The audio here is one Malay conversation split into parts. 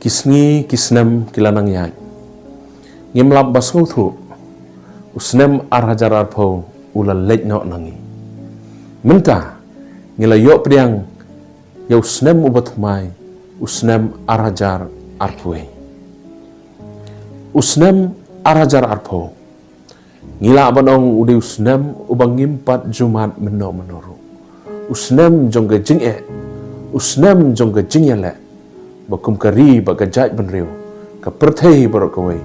Kisngi kisnem kilanang yai. Ngimlap basngau thu. Usnem arhajar arpo ula lej no nangi. Menta ngila yok priang ya usnem ubat mai usnem arhajar arpoe. Usnem arhajar arpo. Ngila abanong udi usnem ubang ngimpat Jumat menoru. Usnem jongga jing'e. Usnem jongga jingyale. Bakum kari bagajat benriu ka perthei borok kawai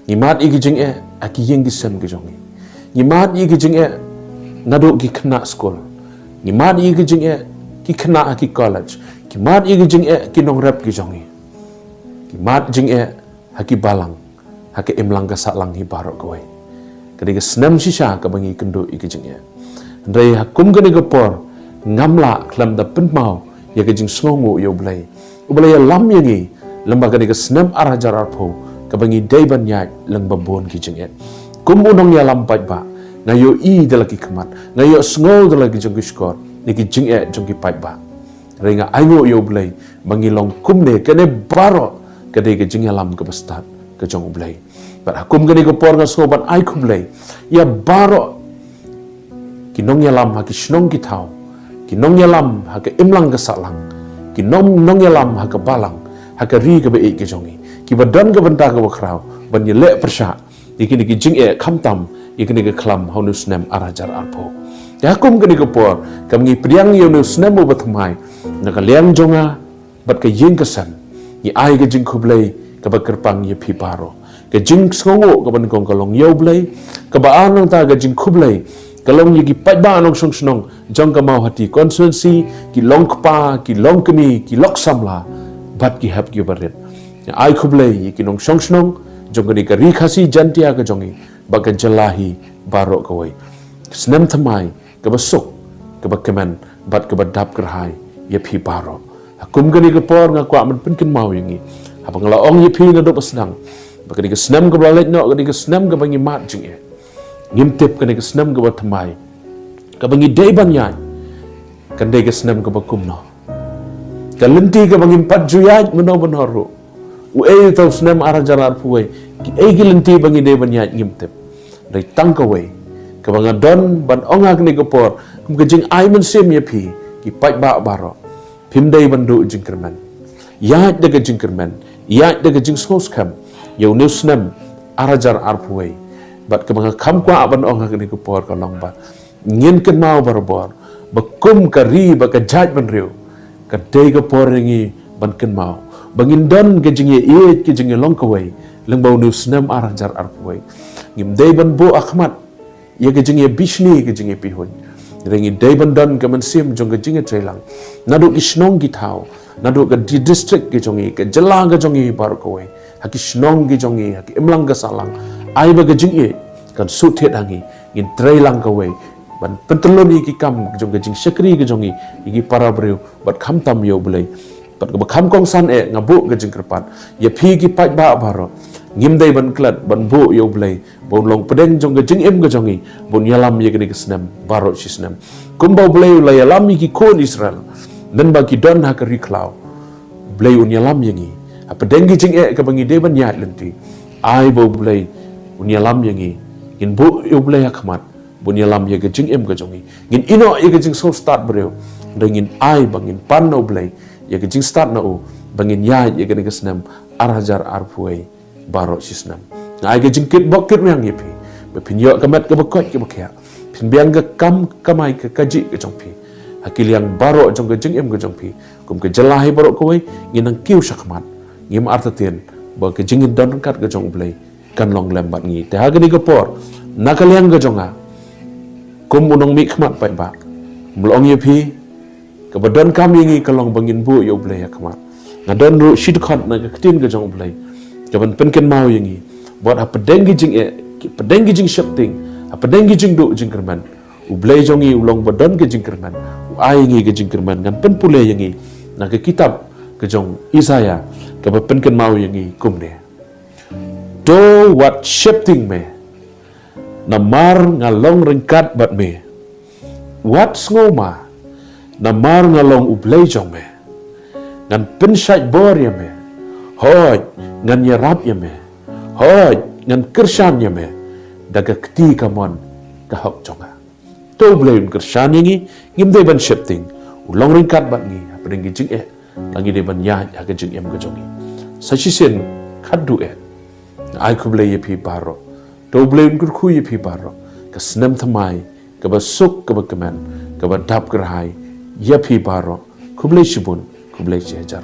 ngimat igi jing'e aki yeng gisem ke jongi ngimat igi jing'e ngaduk ki kena skol ngimat igi jing'e ki kena aki college ngimat igi jing'e ki nongrep ki jongi ngimat jing'e haki balang haki imlang ka saklang hi barok kawai kadi ke senam shisha ka bangi kendo igi jing'e ndai hakum gani gapor ngamla klam da penmau ya kejing sngongu ya ublay lam yangi lembaga ni kesnam arhajar arpo kabangi daiban yai leng babon kijing et kumunong ya lampat ba ngayo i dalaki kemat ngayo sngo dalaki jong kiskor ni kijing et jong ki pai ba renga aingo ya ublay bangi long kumne kene baro kade kejing ya lam ke bestat ke jong ublay bat hakum gani ke por ngaso ban ai kublay ya baro kinong ya lam haki snong ki tau kinong yalam haka imlang ke saklang kinong yalam haka balang haka ri ke beik ke jongi ki badan ke benta ke bakrau ban yelek persyak ikini ki jing khamtam ikini ke klam honus nem arhajar arpo yakum kini ke por kamngi priang yonus nem ubatmai naka liang jonga bat ke ying kesan ni ai ke jing kublai ke bakerpang ye pi baro ke jing sngongo ke ban kong kalong yoblai ke baanong ta ke jing kublai kalong yigi pajba anong song snong jong kamau hati konstituensi ki long kpa ki long kemi ki lok samla bat ki hap ki baret ai khuble ki nong song snong jong ni ka ri khasi jantia ka jongi bagan jalahi barok kawai snem thamai ka basuk ka bakeman bat ka badap kerhai ye phi baro hakum gani ka por nga kwa man pinkin mau yangi habang laong ye phi na do pasnang bakani ka snem ka balet no ka snem ka bangi mat jing ngimtip kene kesnam ke batmai ka bangi daiban yai kan dai kesnam ke bakum no ka lenti ka bangi pat juyaj meno benoro u e tau snam arhajar arpuai ki e gi lenti bangi daiban yai ngimtip dai tangkawai ka banga don ban onga kene ke por kum ke jing ai men sim ye phi ki pat ba baro phim dai bandu jingkerman yaj de ke jingkerman yaj de ke jing sos kam yo new snam arhajar arpuai bat ke mga kam kwa aban ong hak ni ko por ka long ba ngin ken mau barbor bakum kari ba ka jaj ban riu ka dei ka por ringi ban ken mau bangin don ke jingi e ke jingi long ka wai leng bau nu snam arhajar arpoi ngim dei ban bo akhmat ye ke jingi bishni ke jingi pihun ringi dei ban don ka man sim jong ke jingi trailang nadu isnong ki thau nadu ka di district ke jongi ke jalang ke jongi bar ko wai haki snong ke jongi haki imlang ka salang ai baga jing kan suthet hangi in trailang ka wei ban penteloni ki kam jong ga jing sekri ga jongi igi para breu bat kham tam yo bulai bat ga kham kong san ngabu ga jing kerpat ye phi ki pat ba baro ngim dai ban klat ban bu yo bulai bon long pedeng jong ga jing em ga jongi bon yalam ye ga snam baro sisnam kumbau bulai la yalam ki kon Israel dan bagi don ha ka riklau bulai un yalam yengi apa dengi jing ka bangi de ban ya lenti ai bo bulai bunya lam yangi in bu ublay akmat bunya lam ye gajing em gajongi ngin ino ye gajing so start breu dengin ai bangin pan no blay ye gajing start na u bangin ya ye gani gasnam arhajar arpuai baro sisnam ai gajing kit bokit yang ye pi be pinyo kamat ka bakot ke bakya pin biang ga kam kamai ka kaji ka jongpi hakil yang baro jong gajing em gajongpi kum ke jalahi baro koi nginang kiu sakmat ngim artatin ba gajing don kat gajong blay kan long lembat ngi te hagani ke por nakaliang ga jonga kum unong mi khmat pai ba mlong ye phi ka badon kam ngi kalong bangin bu yo blai khmat ngadon ru shit khat na ka tin ga jong blai ka ban pen ken mau yangi bot ha pedengi jing pedengi jing shapting ha pedengi jing do jing kerman u blai jongi ulong badon ke jing kerman u ai ngi ke jing kerman ngan pen pule yangi na ke kitab ke jong Isaya ka pen ken mau yangi kum ne do what shifting me namar ngalong ringkat bat me what ngoma namar ngalong ublay jong me ngan pensai bor ya me hoi ngan yarap ya me hoi ngan kersan ya me daga keti kamon ka hok jonga to blame kersan ngi ngim de ban shifting ulong ring kat bat ngi apeng jing langi de ban ya ka jing em ka jongi sachisen khaddu ai kuble ye pi baro to blame kur khu ye pi baro ka snam thamai ka ba suk ka ba kaman ka ba dap krai ye pi baro kuble shibun kuble che jar